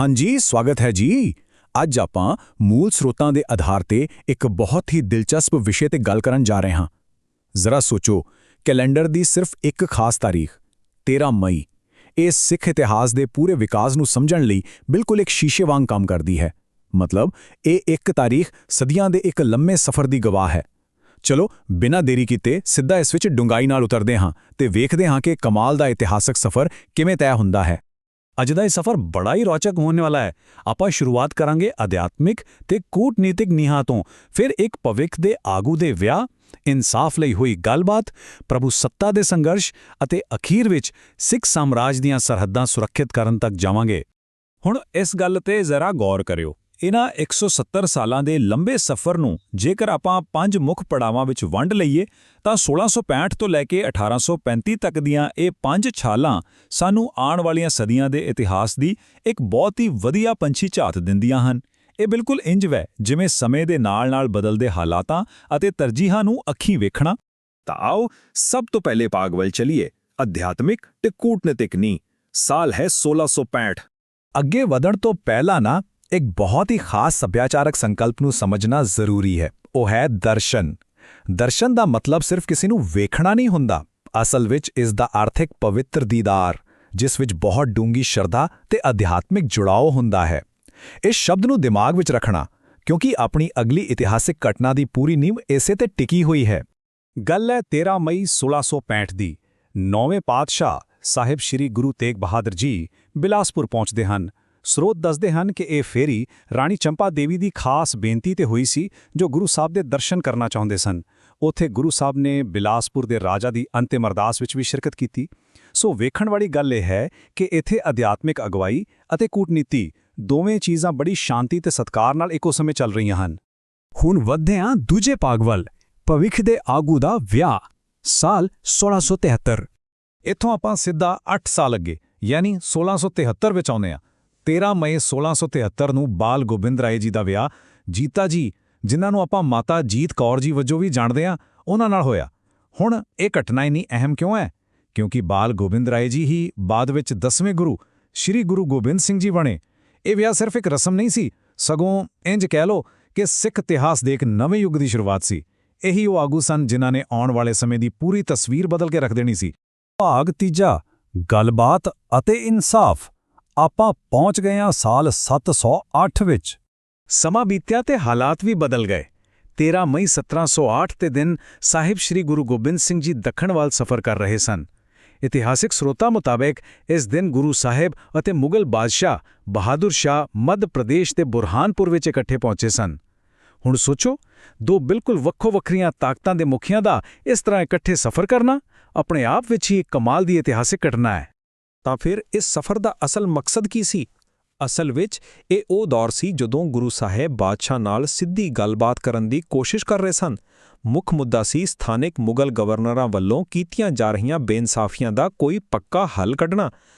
हाँ जी, स्वागत है जी। ਅੱਜ ਆਪਾਂ ਮੂਲ ਸਰੋਤਾਂ ਦੇ ਆਧਾਰ ਤੇ ਇੱਕ ਬਹੁਤ ਹੀ ਦਿਲਚਸਪ ਵਿਸ਼ੇ ਤੇ ਗੱਲ ਕਰਨ ਜਾ ਰਹੇ ਹਾਂ। ਜ਼ਰਾ ਸੋਚੋ, ਕੈਲੰਡਰ ਦੀ ਸਿਰਫ ਇੱਕ ਖਾਸ ਤਾਰੀਖ 13 ਮਈ ਇਹ ਸਿੱਖ ਇਤਿਹਾਸ ਦੇ ਪੂਰੇ ਵਿਕਾਸ ਨੂੰ ਸਮਝਣ ਲਈ ਬਿਲਕੁਲ ਇੱਕ ਸ਼ੀਸ਼ੇ ਵਾਂਗ ਕੰਮ ਕਰਦੀ ਹੈ। ਮਤਲਬ ਇਹ ਇੱਕ ਤਾਰੀਖ ਸਦੀਆਂ ਦੇ ਇੱਕ ਲੰਮੇ ਸਫ਼ਰ ਦੀ ਗਵਾਹ ਹੈ। ਚਲੋ ਬਿਨਾਂ ਦੇਰੀ ਕੀਤੇ ਸਿੱਧਾ ਇਸ ਵਿੱਚ ਡੂੰਘਾਈ ਨਾਲ ਉਤਰਦੇ ਹਾਂ ਤੇ ਵੇਖਦੇ ਹਾਂ ਕਿ ਕਮਾਲ ਦਾ ਇਤਿਹਾਸਕ ਸਫ਼ਰ ਕਿਵੇਂ ਤੈਅ ਹੁੰਦਾ ਹੈ। ਅੱਜ ਦਾ ਇਹ ਸਫ਼ਰ ਬੜਾ ਹੀ ਰੌਚਕ ਹੋਣ ਵਾਲਾ ਹੈ। ਆਪਾਂ ਸ਼ੁਰੂਆਤ ਕਰਾਂਗੇ ਅਧਿਆਤਮਿਕ ਤੇ ਕੂਟਨੀਤਿਕ ਨੀਹਾਂ ਤੋਂ, ਫਿਰ ਇੱਕ ਭਵਿੱਖ ਦੇ ਆਗੂ ਦੇ ਵਿਆਹ, ਇਨਸਾਫ ਲਈ ਹੋਈ ਗੱਲਬਾਤ, ਪ੍ਰਭੂ ਸੱਤਾ ਦੇ ਸੰਘਰਸ਼ ਅਤੇ ਅਖੀਰ ਵਿੱਚ ਸਿੱਖ ਸਾਮਰਾਜ ਦੀਆਂ ਸਰਹੱਦਾਂ ਸੁਰੱਖਿਅਤ ਕਰਨ ਤੱਕ ਜਾਵਾਂਗੇ। ਹੁਣ ਇਸ ਗੱਲ ਤੇ ਜ਼ਰਾ ਗੌਰ ਕਰਿਓ। ਇਹਨਾਂ 170 ਸਾਲਾਂ ਦੇ ਲੰਬੇ ਸਫ਼ਰ ਨੂੰ ਜੇਕਰ ਆਪਾਂ 5 ਮੁੱਖ ਪੜਾਵਾਂ ਵਿੱਚ ਵੰਡ ਲਈਏ ਤਾਂ 1665 ਤੋਂ ਲੈ ਕੇ 1835 ਤੱਕ ਦੀਆਂ ਇਹ 5 ਛਾਲਾਂ ਸਾਨੂੰ ਆਉਣ ਵਾਲੀਆਂ ਸਦੀਆਂ ਦੇ ਇਤਿਹਾਸ ਦੀ ਇੱਕ ਬਹੁਤ ਹੀ ਵਧੀਆ ਪੰਛੀ ਝਾਤ ਦਿੰਦੀਆਂ ਹਨ। ਇਹ ਬਿਲਕੁਲ ਇੰਜ ਵੈ ਜਿਵੇਂ ਸਮੇਂ ਦੇ ਨਾਲ-ਨਾਲ ਬਦਲਦੇ ਹਾਲਾਤਾਂ ਅਤੇ ਤਰਜੀਹਾਂ ਨੂੰ ਅੱਖੀਂ ਵੇਖਣਾ। ਤਾਂ ਆਓ ਸਭ ਤੋਂ ਪਹਿਲੇ ਭਾਗ ਵੱਲ ਚਲੀਏ, ਅਧਿਆਤਮਿਕ ਤੇ ਕੂਟਨੀਤਿਕ ਨੀਂਹ। ਸਾਲ ਹੈ 1665। ਅੱਗੇ ਵਧਣ ਤੋਂ ਪਹਿਲਾਂ ਨਾ ਇੱਕ ਬਹੁਤ ਹੀ ਖਾਸ ਸੱਭਿਆਚਾਰਕ ਸੰਕਲਪ ਨੂੰ ਸਮਝਣਾ ਜ਼ਰੂਰੀ ਹੈ। ਉਹ ਹੈ ਦਰਸ਼ਨ। ਦਰਸ਼ਨ ਦਾ ਮਤਲਬ ਸਿਰਫ ਕਿਸੇ ਨੂੰ ਵੇਖਣਾ ਨਹੀਂ ਹੁੰਦਾ। ਅਸਲ ਵਿੱਚ ਇਸ ਦਾ ਅਰਥ ਇੱਕ ਪਵਿੱਤਰ ਦੀਦਾਰ, ਜਿਸ ਵਿੱਚ ਬਹੁਤ ਡੂੰਗੀ ਸ਼ਰਧਾ ਤੇ ਅਧਿਆਤਮਿਕ ਜੁੜਾਓ ਹੁੰਦਾ ਹੈ। ਇਸ ਸ਼ਬਦ ਨੂੰ ਦਿਮਾਗ ਵਿੱਚ ਰੱਖਣਾ, ਕਿਉਂਕਿ ਆਪਣੀ ਅਗਲੀ ਇਤਿਹਾਸਿਕ ਘਟਨਾ ਦੀ ਪੂਰੀ ਨੀਂਹ ਇਸੇ ਤੇ ਟਿਕੀ ਹੋਈ ਹੈ। ਗੱਲ ਹੈ 13 ਮਈ 1665 ਦੀ। 9ਵੇਂ ਪਾਤਸ਼ਾਹ ਸਾਹਿਬ ਸ੍ਰੀ ਗੁਰੂ ਤੇਗ ਬਹਾਦਰ ਜੀ ਬਿਲਾਸਪੁਰ ਪਹੁੰਚਦੇ ਹਨ। ਸਰੋਤ ਦੱਸਦੇ ਹਨ ਕਿ ਇਹ ਫੇਰੀ ਰਾਣੀ ਚੰਪਾ ਦੇਵੀ ਦੀ ਖਾਸ ਬੇਨਤੀ ਤੇ ਹੋਈ ਸੀ, ਜੋ ਗੁਰੂ ਸਾਹਿਬ ਦੇ ਦਰਸ਼ਨ ਕਰਨਾ ਚਾਹੁੰਦੇ ਸਨ। ਉੱਥੇ ਗੁਰੂ ਸਾਹਿਬ ਨੇ ਬਿਲਾਸਪੁਰ ਦੇ ਰਾਜਾ ਦੀ ਅੰਤਿਮ ਅਰਦਾਸ ਵਿੱਚ ਵੀ ਸ਼ਿਰਕਤ ਕੀਤੀ। ਸੋ ਵੇਖਣ ਵਾਲੀ ਗੱਲ ਇਹ ਹੈ ਕਿ ਇੱਥੇ ਅਧਿਆਤਮਿਕ ਅਗਵਾਈ ਅਤੇ ਕੂਟਨੀਤੀ ਦੋਵੇਂ ਚੀਜ਼ਾਂ ਬੜੀ ਸ਼ਾਂਤੀ ਤੇ ਸਤਿਕਾਰ ਨਾਲ ਇੱਕੋ ਸਮੇਂ ਚੱਲ ਰਹੀਆਂ ਹਨ। ਹੁਣ ਵਧਦੇ ਹਾਂ ਦੂਜੇ ਭਾਗ ਵੱਲ, ਭਵਿੱਖ ਦੇ ਆਗੂ ਦਾ ਵਿਆਹ, ਸਾਲ 1673। ਇੱਥੋਂ ਆਪਾਂ ਸਿੱਧਾ 8 ਸਾਲ ਅੱਗੇ ਯਾਨੀ 1673 ਵਿੱਚ ਆਉਂਦੇ ਹਾਂ। 13 ਮਈ 1673 ਨੂੰ ਬਾਲ ਗੋਬਿੰਦ ਰਾਏ ਜੀ ਦਾ ਵਿਆਹ ਜੀਤਾ ਜੀ, ਜਿਨ੍ਹਾਂ ਨੂੰ ਆਪਾਂ ਮਾਤਾ ਜੀਤ ਕੌਰ ਜੀ ਵਜੋਂ ਵੀ ਜਾਣਦੇ ਹਾਂ, ਉਹਨਾਂ ਨਾਲ ਹੋਇਆ। ਹੁਣ ਇਹ ਘਟਨਾ ਇੰਨੀ ਅਹਿਮ ਕਿਉਂ ਹੈ? ਕਿਉਂਕਿ ਬਾਲ ਗੋਬਿੰਦ ਰਾਏ ਜੀ ਹੀ ਬਾਅਦ ਵਿੱਚ 10ਵੇਂ ਗੁਰੂ ਸ਼੍ਰੀ ਗੁਰੂ ਗੋਬਿੰਦ ਸਿੰਘ ਜੀ ਬਣੇ। ਇਹ ਵਿਆਹ ਸਿਰਫ ਇੱਕ ਰਸਮ ਨਹੀਂ ਸੀ, ਸਗੋਂ ਇੰਜ ਕਹਿ ਲਓ ਕਿ ਸਿੱਖ ਇਤਿਹਾਸ ਦੇ ਇੱਕ ਨਵੇਂ ਯੁੱਗ ਦੀ ਸ਼ੁਰੂਆਤ ਸੀ। ਇਹੀ ਉਹ ਆਗੂ ਸਨ ਜਿਨ੍ਹਾਂ ਨੇ ਆਉਣ ਵਾਲੇ ਸਮੇਂ ਦੀ ਪੂਰੀ ਤਸਵੀਰ ਬਦਲ ਕੇ ਰੱਖ ਦੇਣੀ ਸੀ। ਭਾਗ ਤੀਜਾ, ਗੱਲਬਾਤ ਅਤੇ ਇਨਸਾਫ। ਆਪਾਂ ਪਹੁੰਚ ਗਏ ਹਾਂ ਸਾਲ 708 ਵਿੱਚ। ਸਮਾਂ ਬੀਤਿਆ ਤੇ ਹਾਲਾਤ ਵੀ ਬਦਲ ਗਏ। 13 ਮਈ 1708 ਦੇ ਦਿਨ ਸਾਹਿਬ ਸ੍ਰੀ ਗੁਰੂ ਗੋਬਿੰਦ ਸਿੰਘ ਜੀ ਦੱਖਣ ਵੱਲ ਸਫ਼ਰ ਕਰ ਰਹੇ ਸਨ। ਇਤਿਹਾਸਿਕ ਸਰੋਤਾਂ ਮੁਤਾਬਕ ਇਸ ਦਿਨ ਗੁਰੂ ਸਾਹਿਬ ਅਤੇ ਮੁਗਲ ਬਾਦਸ਼ਾਹ ਬਹਾਦਰ ਸ਼ਾਹ ਮੱਧ ਪ੍ਰਦੇਸ਼ ਦੇ ਬੁਰਹਾਨਪੁਰ ਵਿੱਚ ਇਕੱਠੇ ਪਹੁੰਚੇ ਸਨ। ਹੁਣ ਸੋਚੋ, ਦੋ ਬਿਲਕੁਲ ਵੱਖੋ-ਵੱਖਰੀਆਂ ਤਾਕਤਾਂ ਦੇ ਮੁਖੀਆਂ ਦਾ ਇਸ ਤਰ੍ਹਾਂ ਇਕੱਠੇ ਸਫ਼ਰ ਕਰਨਾ ਆਪਣੇ ਆਪ ਵਿੱਚ ਹੀ ਇੱਕ ਕਮਾਲ ਦੀ ਇਤਿਹਾਸਿਕ ਘਟਨਾ ਹੈ। ਤਾਂ ਫਿਰ ਇਸ ਸਫ਼ਰ ਦਾ ਅਸਲ ਮਕਸਦ ਕੀ ਸੀ? ਅਸਲ ਵਿੱਚ ਇਹ ਉਹ ਦੌਰ ਸੀ ਜਦੋਂ ਗੁਰੂ ਸਾਹਿਬ ਬਾਦਸ਼ਾਹ ਨਾਲ ਸਿੱਧੀ ਗੱਲਬਾਤ ਕਰਨ ਦੀ ਕੋਸ਼ਿਸ਼ ਕਰ ਰਹੇ ਸਨ। ਮੁੱਖ ਮੁੱਦਾ ਸੀ ਸਥਾਨਕ ਮੁਗਲ ਗਵਰਨਰਾਂ ਵੱਲੋਂ ਕੀਤੀਆਂ ਜਾ ਰਹੀਆਂ ਬੇਇਨਸਾਫੀਆਂ ਦਾ ਕੋਈ ਪੱਕਾ ਹੱਲ ਕੱਢਣਾ।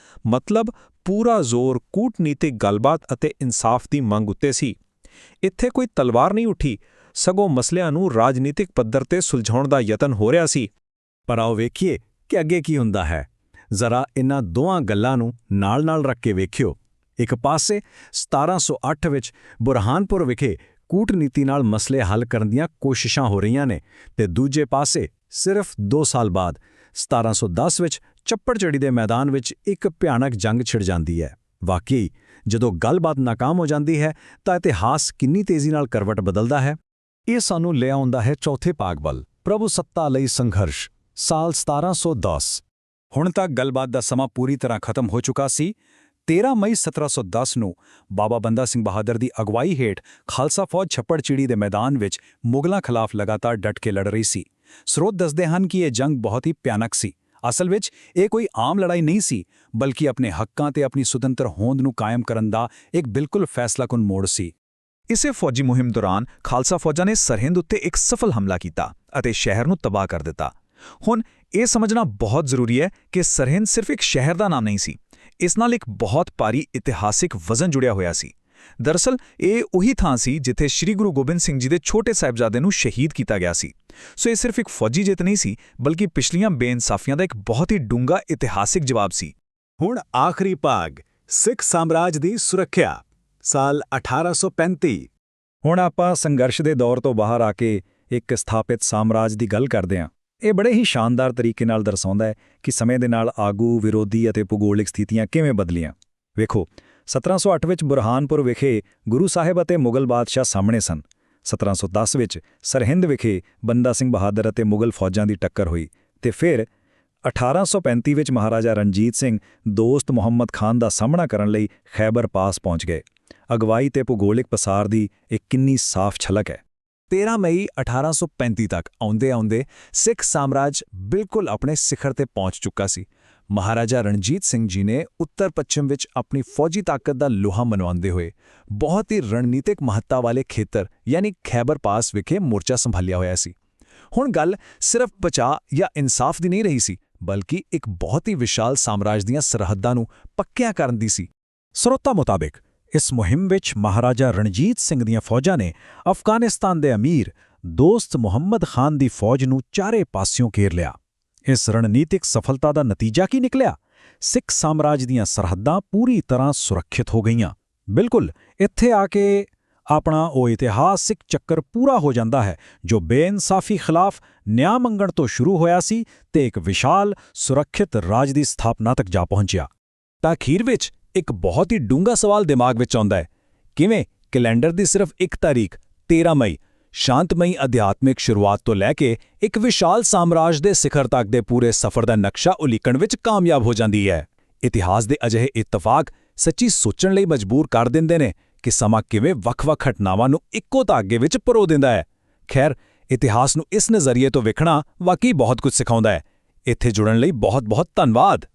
ਮਤਲਬ ਪੂਰਾ ਜ਼ੋਰ ਕੂਟਨੀਤਿਕ ਗੱਲਬਾਤ ਅਤੇ ਇਨਸਾਫ ਦੀ ਮੰਗ ਉੱਤੇ ਸੀ। ਇੱਥੇ ਕੋਈ ਤਲਵਾਰ ਨਹੀਂ ਉੱਠੀ, ਸਗੋਂ ਮਸਲਿਆਂ ਨੂੰ ਰਾਜਨੀਤਿਕ ਪੱਧਰ ਤੇ ਸੁਲਝਾਉਣ ਦਾ ਯਤਨ ਹੋ ਰਿਹਾ ਸੀ। ਪਰ ਆਓ ਵੇਖੀਏ ਕਿ ਅੱਗੇ ਕੀ ਹੁੰਦਾ ਹੈ। ਜ਼ਰਾ ਇਨ੍ਹਾਂ ਦੋਹਾਂ ਗੱਲਾਂ ਨੂੰ ਨਾਲ-ਨਾਲ ਰੱਖ ਕੇ ਵੇਖਿਓ। ਇੱਕ ਪਾਸੇ 1708 ਵਿੱਚ ਬੁਰਹਾਨਪੁਰ ਵਿਖੇ ਕੂਟਨੀਤੀ ਨਾਲ ਮਸਲੇ ਹੱਲ ਕਰਨ ਦੀਆਂ ਕੋਸ਼ਿਸ਼ਾਂ ਹੋ ਰਹੀਆਂ ਨੇ, ਤੇ ਦੂਜੇ ਪਾਸੇ ਸਿਰਫ 2 ਸਾਲ ਬਾਅਦ 1710 ਵਿੱਚ ਚੱਪੜਚਿੜੀ ਦੇ ਮੈਦਾਨ ਵਿੱਚ ਇੱਕ ਭਿਆਨਕ ਜੰਗ ਛਿੜ ਜਾਂਦੀ ਹੈ। ਵਾਕਈ ਜਦੋਂ ਗੱਲਬਾਤ ਨਾਕਾਮ ਹੋ ਜਾਂਦੀ ਹੈ ਤਾਂ ਇਤਿਹਾਸ ਕਿੰਨੀ ਤੇਜ਼ੀ ਨਾਲ ਕਰਵਟ ਬਦਲਦਾ ਹੈ। ਇਹ ਸਾਨੂੰ ਲੈ ਆਉਂਦਾ ਹੈ ਚੌਥੇ ਭਾਗ ਵੱਲ, ਪ੍ਰਭੂ ਸੱਤਾ ਲਈ ਸੰਘਰਸ਼, ਸਾਲ 1710। ਹੁਣ ਤੱਕ ਗੱਲਬਾਤ ਦਾ ਸਮਾਂ ਪੂਰੀ ਤਰ੍ਹਾਂ ਖਤਮ ਹੋ ਚੁੱਕਾ ਸੀ। 13 ਮਈ 1710 ਨੂੰ ਬਾਬਾ ਬੰਦਾ ਸਿੰਘ ਬਹਾਦਰ ਦੀ ਅਗਵਾਈ ਹੇਠ ਖਾਲਸਾ ਫੌਜ ਛੱਪੜਚਿੜੀ ਦੇ ਮੈਦਾਨ ਵਿੱਚ ਮੁਗਲਾਂ ਖਿਲਾਫ ਲਗਾਤਾਰ ਡਟ ਕੇ ਲੜ ਰਹੀ ਸੀ। ਸਰੋਤ ਦੱਸਦੇ ਹਨ ਕਿ ਇਹ ਜੰਗ ਬਹੁਤ ਹੀ ਭਿਆਨਕ ਸੀ। ਅਸਲ ਵਿੱਚ ਇਹ ਕੋਈ ਆਮ ਲੜਾਈ ਨਹੀਂ ਸੀ, ਬਲਕਿ ਆਪਣੇ ਹੱਕਾਂ ਤੇ ਆਪਣੀ ਸੁਤੰਤਰ ਹੋਂਦ ਨੂੰ ਕਾਇਮ ਕਰਨ ਦਾ ਇੱਕ ਬਿਲਕੁਲ ਫੈਸਲਾਕੁਨ ਮੋੜ ਸੀ। ਇਸੇ ਫੌਜੀ ਮੁਹਿੰਮ ਦੌਰਾਨ ਖਾਲਸਾ ਫੌਜਾਂ ਨੇ ਸਰਹਿੰਦ ਉੱਤੇ ਇੱਕ ਸਫਲ ਹਮਲਾ ਕੀਤਾ ਅਤੇ ਸ਼ਹਿਰ ਨੂੰ ਤਬਾਹ ਕਰ ਦਿੱਤਾ। ਹੁਣ ਇਹ ਸਮਝਣਾ ਬਹੁਤ ਜ਼ਰੂਰੀ ਹੈ ਕਿ ਸਰਹਿੰਦ ਸਿਰਫ ਇੱਕ ਸ਼ਹਿਰ ਦਾ ਨਾਮ ਨਹੀਂ ਸੀ, ਇਸ ਨਾਲ ਇੱਕ ਬਹੁਤ ਭਾਰੀ ਇਤਿਹਾਸਿਕ ਵਜ਼ਨ ਜੁੜਿਆ ਹੋਇਆ ਸੀ। ਦਰਅਸਲ ਇਹ ਉਹੀ ਥਾਂ ਸੀ ਜਿੱਥੇ ਸ੍ਰੀ ਗੁਰੂ ਗੋਬਿੰਦ ਸਿੰਘ ਜੀ ਦੇ ਛੋਟੇ ਸਾਹਿਬਜ਼ਾਦੇ ਨੂੰ ਸ਼ਹੀਦ ਕੀਤਾ ਗਿਆ ਸੀ। ਸੋ ਇਹ ਸਿਰਫ ਇੱਕ ਫੌਜੀ ਜਿੱਤ ਨਹੀਂ ਸੀ, ਬਲਕਿ ਪਿਛਲੀਆਂ ਬੇਇਨਸਾਫੀਆਂ ਦਾ ਇੱਕ ਬਹੁਤ ਹੀ ਡੂੰਘਾ ਇਤਿਹਾਸਿਕ ਜਵਾਬ ਸੀ। ਹੁਣ ਆਖਰੀ ਭਾਗ, ਸਿੱਖ ਸਾਮਰਾਜ ਦੀ ਸੁਰੱਖਿਆ ਸਾਲ 1835। ਹੁਣ ਆਪਾਂ ਸੰਘਰਸ਼ ਦੇ ਦੌਰ ਤੋਂ ਬਾਹਰ ਆ ਕੇ ਇੱਕ ਸਥਾਪਿਤ ਸਾਮਰਾਜ ਦੀ ਗੱਲ ਕਰਦੇ ਹਾਂ। ਇਹ ਬੜੇ ਹੀ ਸ਼ਾਨਦਾਰ ਤਰੀਕੇ ਨਾਲ ਦਰਸਾਉਂਦਾ ਹੈ ਕਿ ਸਮੇਂ ਦੇ ਨਾਲ ਆਗੂ, ਵਿਰੋਧੀ ਅਤੇ ਭੂਗੋਲਿਕ ਸਥਿਤੀਆਂ ਕਿਵੇਂ ਬਦਲੀਆਂ। ਵੇਖੋ, 1708 ਵਿੱਚ ਬੁਰਹਾਨਪੁਰ ਵਿਖੇ ਗੁਰੂ ਸਾਹਿਬ ਅਤੇ ਮੁਗਲ ਬਾਦਸ਼ਾਹ ਸਾਹਮਣੇ ਸਨ। 1710 ਵਿੱਚ ਸਰਹਿੰਦ ਵਿਖੇ ਬੰਦਾ ਸਿੰਘ ਬਹਾਦਰ ਅਤੇ ਮੁਗਲ ਫੌਜਾਂ ਦੀ ਟੱਕਰ ਹੋਈ ਤੇ ਫਿਰ 1835 ਵਿੱਚ ਮਹਾਰਾਜਾ ਰਣਜੀਤ ਸਿੰਘ ਦੋਸਤ ਮੁਹੰਮਦ ਖਾਨ ਦਾ ਸਾਹਮਣਾ ਕਰਨ ਲਈ ਖੈਬਰ ਪਾਸ ਪਹੁੰਚ ਗਏ। ਅਗਵਾਈ ਤੇ ਭੂਗੋਲਿਕ ਪਸਾਰ ਦੀ ਇੱਕ ਕਿੰਨੀ ਸਾਫ਼ ਝਲਕ ਹੈ। 13 ਮਈ 1835 ਤੱਕ ਆਉਂਦੇ ਸਿੱਖ ਸਾਮਰਾਜ ਬਿਲਕੁਲ ਆਪਣੇ ਸਿਖਰ ਤੇ ਪਹੁੰਚ ਚੁੱਕਾ ਸੀ। ਮਹਾਰਾਜਾ ਰਣਜੀਤ ਸਿੰਘ ਜੀ ਨੇ ਉੱਤਰ-ਪੱਛਮ ਵਿੱਚ ਆਪਣੀ ਫੌਜੀ ਤਾਕਤ ਦਾ ਲੋਹਾ ਮਨਵਾਉਂਦੇ ਹੋਏ ਬਹੁਤ ਹੀ ਰਣਨੀਤਿਕ ਮਹੱਤਤਾ ਵਾਲੇ ਖੇਤਰ ਯਾਨੀ ਖੈਬਰ ਪਾਸ ਵਿਖੇ ਮੋਰਚਾ ਸੰਭਾਲਿਆ ਹੋਇਆ ਸੀ। ਹੁਣ ਗੱਲ ਸਿਰਫ ਬਚਾਅ ਜਾਂ ਇਨਸਾਫ ਦੀ ਨਹੀਂ ਰਹੀ ਸੀ, ਬਲਕਿ ਇੱਕ ਬਹੁਤ ਹੀ ਵਿਸ਼ਾਲ ਸਾਮਰਾਜ ਦੀਆਂ ਸਰਹੱਦਾਂ ਨੂੰ ਪੱਕਿਆਂ ਕਰਨ ਦੀ ਸੀ। ਸਰੋਤਾਂ ਮੁਤਾਬਿਕ ਇਸ ਮੁਹਿੰਮ ਵਿੱਚ ਮਹਾਰਾਜਾ ਰਣਜੀਤ ਸਿੰਘ ਦੀਆਂ ਫੌਜਾਂ ਨੇ ਅਫਗਾਨਿਸਤਾਨ ਦੇ ਅਮੀਰ ਦੋਸਤ ਮੁਹੰਮਦ ਖਾਨ ਦੀ ਫੌਜ ਨੂੰ ਚਾਰੇ ਪਾਸਿਓਂ ਘੇਰ ਲਿਆ। ਇਸ ਰਣਨੀਤਿਕ ਸਫਲਤਾ ਦਾ ਨਤੀਜਾ ਕੀ ਨਿਕਲਿਆ? ਸਿੱਖ ਸਾਮਰਾਜ ਦੀਆਂ ਸਰਹੱਦਾਂ ਪੂਰੀ ਤਰ੍ਹਾਂ ਸੁਰੱਖਿਅਤ ਹੋ ਗਈਆਂ। ਬਿਲਕੁਲ ਇੱਥੇ ਆ ਕੇ ਆਪਣਾ ਉਹ ਇਤਿਹਾਸਿਕ ਚੱਕਰ ਪੂਰਾ ਹੋ ਜਾਂਦਾ ਹੈ ਜੋ ਬੇਇਨਸਾਫੀ ਖਿਲਾਫ ਨਿਆਂ ਮੰਗਣ ਤੋਂ ਸ਼ੁਰੂ ਹੋਇਆ ਸੀ ਤੇ ਇੱਕ ਵਿਸ਼ਾਲ ਸੁਰੱਖਿਅਤ ਰਾਜ ਦੀ ਸਥਾਪਨਾ ਤੱਕ ਜਾ ਪਹੁੰਚਿਆ। ਤਾਂ ਅਖੀਰ ਵਿੱਚ ਇੱਕ ਬਹੁਤ ਹੀ ਡੂੰਘਾ ਸਵਾਲ ਦਿਮਾਗ ਵਿੱਚ ਆਉਂਦਾ ਹੈ, ਕਿਵੇਂ ਕੈਲੰਡਰ ਦੀ ਸਿਰਫ ਇੱਕ ਤਾਰੀਖ 13 ਮਈ ਸ਼ਾਂਤਮਈ ਅਧਿਆਤਮਿਕ ਸ਼ੁਰੂਆਤ ਤੋਂ ਲੈ ਕੇ ਇੱਕ ਵਿਸ਼ਾਲ ਸਾਮਰਾਜ ਦੇ ਸਿਖਰ ਤੱਕ ਦੇ ਪੂਰੇ ਸਫ਼ਰ ਦਾ ਨਕਸ਼ਾ ਉਲੀਕਣ ਵਿੱਚ ਕਾਮਯਾਬ ਹੋ ਜਾਂਦੀ ਹੈ। ਇਤਿਹਾਸ ਦੇ ਅਜਿਹੇ ਇਤਫਾਕ ਸੱਚੀ ਸੋਚਣ ਲਈ ਮਜਬੂਰ ਕਰ ਦਿੰਦੇ ਨੇ ਕਿ ਸਮਾਂ ਕਿਵੇਂ ਵੱਖ-ਵੱਖ ਘਟਨਾਵਾਂ ਨੂੰ ਇੱਕੋ ਧਾਗੇ ਵਿੱਚ ਪਰੋ ਦਿੰਦਾ ਹੈ। ਖੈਰ, ਇਤਿਹਾਸ ਨੂੰ ਇਸ ਨਜ਼ਰੀਏ ਤੋਂ ਵੇਖਣਾ ਵਾਕਈ ਬਹੁਤ ਕੁਝ ਸਿਖਾਉਂਦਾ ਹੈ। ਇੱਥੇ ਜੁੜਨ ਲਈ ਬਹੁਤ-ਬਹੁਤ ਧੰਨਵਾਦ।